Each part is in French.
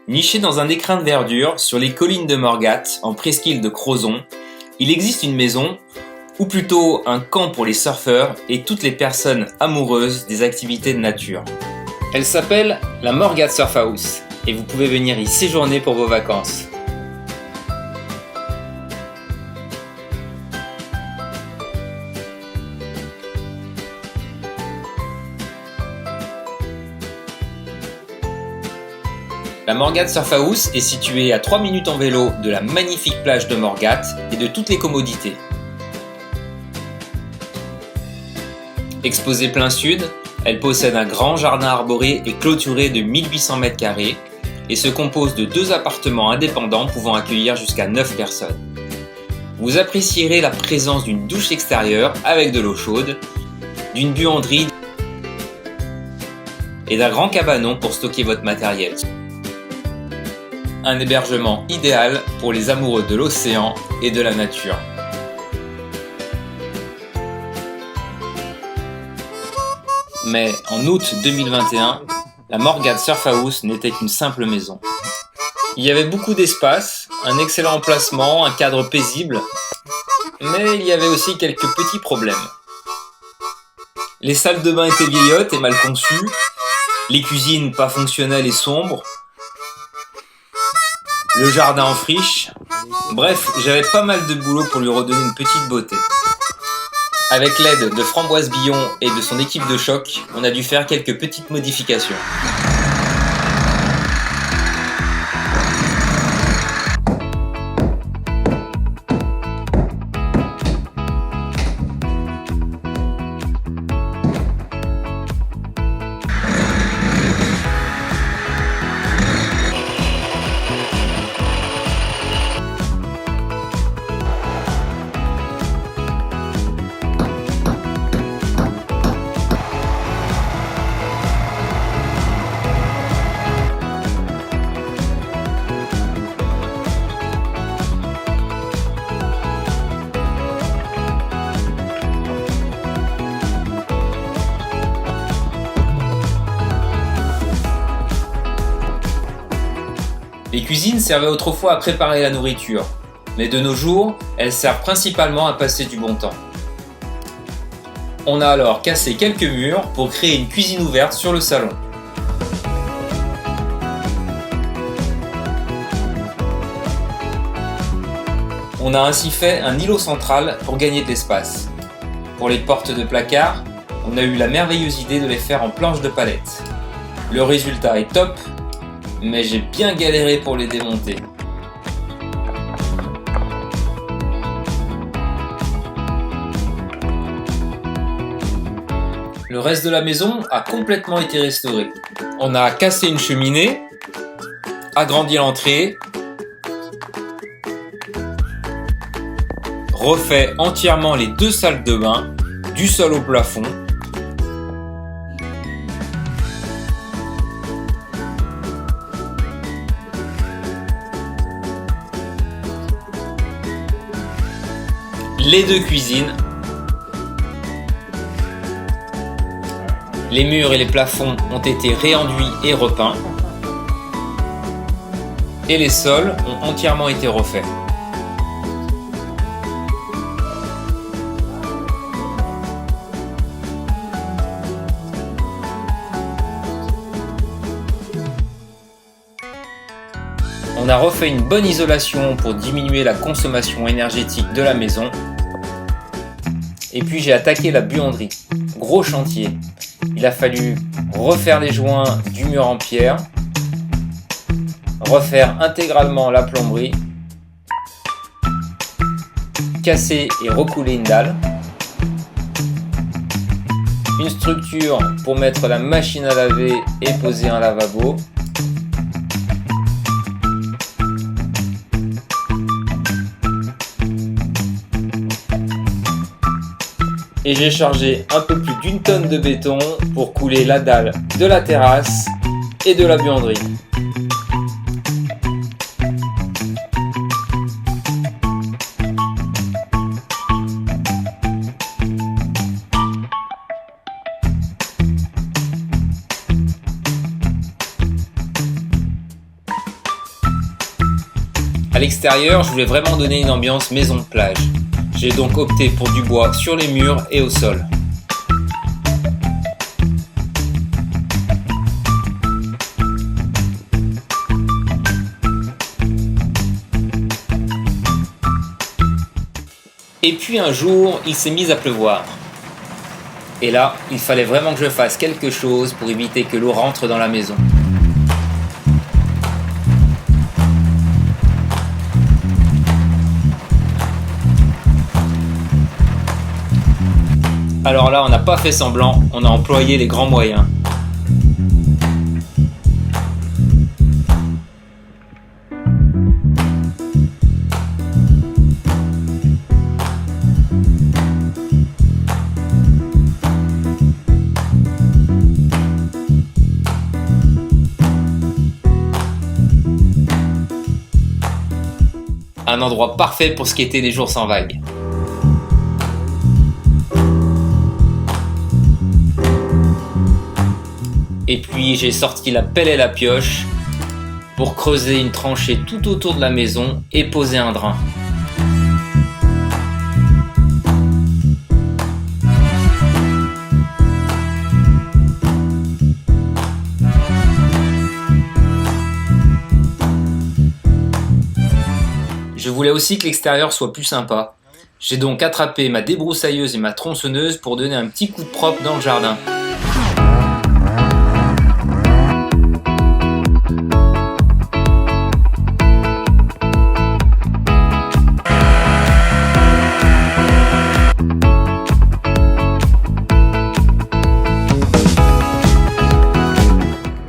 Niché dans un écrin de verdure sur les collines de Morgat, en presqu'île de Crozon, il existe une maison, ou plutôt un camp pour les surfeurs et toutes les personnes amoureuses des activités de nature. Elle s'appelle la Morgat Surf House et vous pouvez venir y séjourner pour vos vacances. La Morgat Surf House est située à 3 minutes en vélo de la magnifique plage de Morgat et de toutes les commodités. Exposée plein sud, elle possède un grand jardin arboré et clôturé de 1800 m² et se compose de 2 appartements indépendants pouvant accueillir jusqu'à 9 personnes. Vous apprécierez la présence d'une douche extérieure avec de l'eau chaude, d'une buanderie et d'un grand cabanon pour stocker votre matériel. Un hébergement idéal pour les amoureux de l'océan et de la nature. Mais en août 2021, la Morgat Surf House n'était qu'une simple maison. Il y avait beaucoup d'espace, un excellent emplacement, un cadre paisible, mais il y avait aussi quelques petits problèmes. Les salles de bain étaient vieillottes et mal conçues, les cuisines pas fonctionnelles et sombres, le jardin en friche, bref, j'avais pas mal de boulot pour lui redonner une petite beauté. Avec l'aide de Framboise Billon et de son équipe de choc, on a dû faire quelques petites modifications. Les cuisines servaient autrefois à préparer la nourriture, mais de nos jours, elles servent principalement à passer du bon temps. On a alors cassé quelques murs pour créer une cuisine ouverte sur le salon. On a ainsi fait un îlot central pour gagner de l'espace. Pour les portes de placard, on a eu la merveilleuse idée de les faire en planches de palette. Le résultat est top, mais j'ai bien galéré pour les démonter. Le reste de la maison a complètement été restauré. On a cassé une cheminée, agrandi l'entrée, refait entièrement les 2 salles de bain, du sol au plafond, les 2 cuisines, les murs et les plafonds ont été réenduits et repeints, et les sols ont entièrement été refaits. On a refait une bonne isolation pour diminuer la consommation énergétique de la maison. Et puis j'ai attaqué la buanderie. Gros chantier. Il a fallu refaire les joints du mur en pierre, refaire intégralement la plomberie, casser et recouler une dalle, une structure pour mettre la machine à laver et poser un lavabo, et j'ai chargé un peu plus d'1 tonne de béton pour couler la dalle de la terrasse et de la buanderie. l'extérieur, je voulais vraiment donner une ambiance maison de plage. J'ai donc opté pour du bois sur les murs et au sol. Et puis un jour, il s'est mis à pleuvoir. Et là, il fallait vraiment que je fasse quelque chose pour éviter que l'eau rentre dans la maison. Alors là, on n'a pas fait semblant, on a employé les grands moyens. Un endroit parfait pour skater les jours sans vagues. Et puis j'ai sorti la pelle et la pioche pour creuser une tranchée tout autour de la maison et poser un drain. Je voulais aussi que l'extérieur soit plus sympa. J'ai donc attrapé ma débroussailleuse et ma tronçonneuse pour donner un petit coup de propre dans le jardin.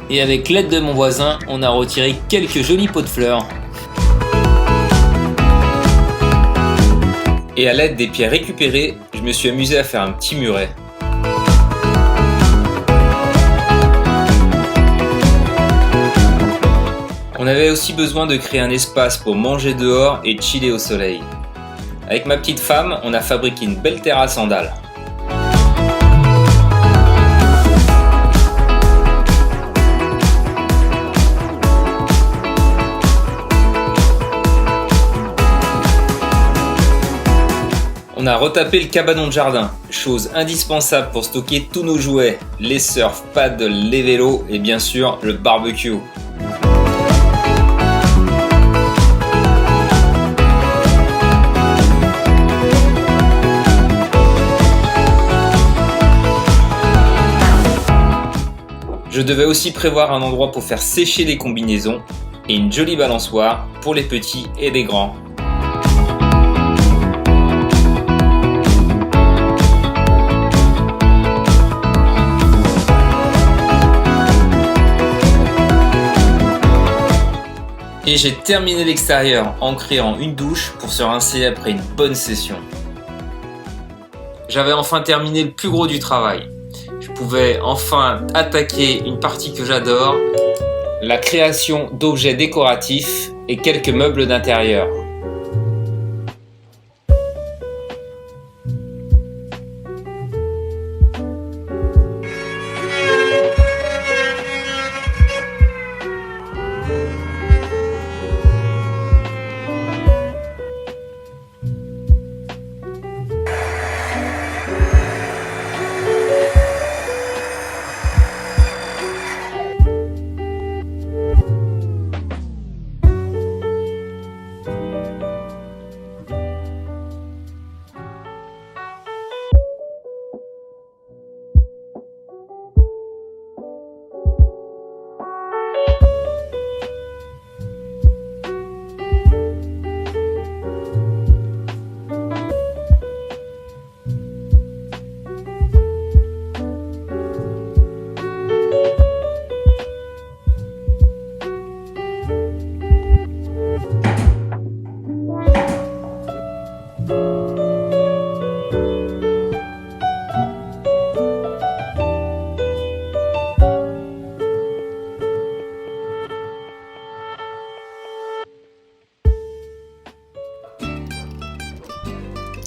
Et avec l'aide de mon voisin, on a retiré quelques jolis pots de fleurs. Et à l'aide des pierres récupérées, je me suis amusé à faire un petit muret. On avait aussi besoin de créer un espace pour manger dehors et chiller au soleil. Avec ma petite femme, on a fabriqué une belle terrasse en dalles. On a retapé le cabanon de jardin, chose indispensable pour stocker tous nos jouets, les surf, paddles, les vélos et bien sûr le barbecue. Je devais aussi prévoir un endroit pour faire sécher les combinaisons et une jolie balançoire pour les petits et les grands. Et j'ai terminé l'extérieur en créant une douche pour se rincer après une bonne session. J'avais enfin terminé le plus gros du travail. Je pouvais enfin attaquer une partie que j'adore, la création d'objets décoratifs et quelques meubles d'intérieur.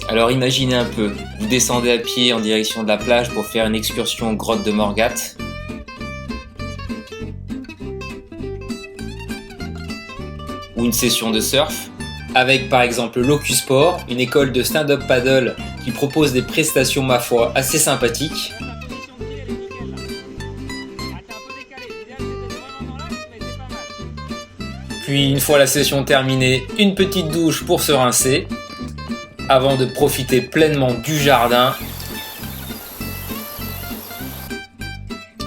Alors imaginez un peu, vous descendez à pied en direction de la plage pour faire une excursion aux grottes de Morgat. Ou une session de surf. avec par exemple Locusport, une école de stand-up paddle qui propose des prestations ma foi assez sympathiques. Puis une fois la session terminée, une petite douche pour se rincer, avant de profiter pleinement du jardin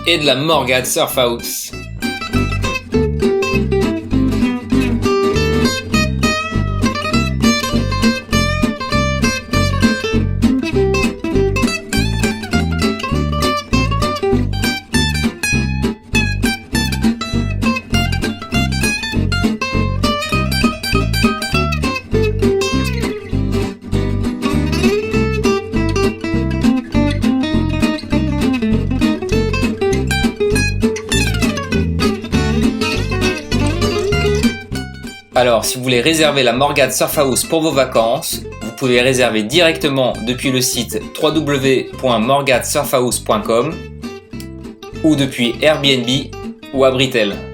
et de la Morgade Surf House. Alors, si vous voulez réserver la Morgade Surf House pour vos vacances, vous pouvez réserver directement depuis le site www.morgadesurfhouse.com ou depuis Airbnb ou Abritel.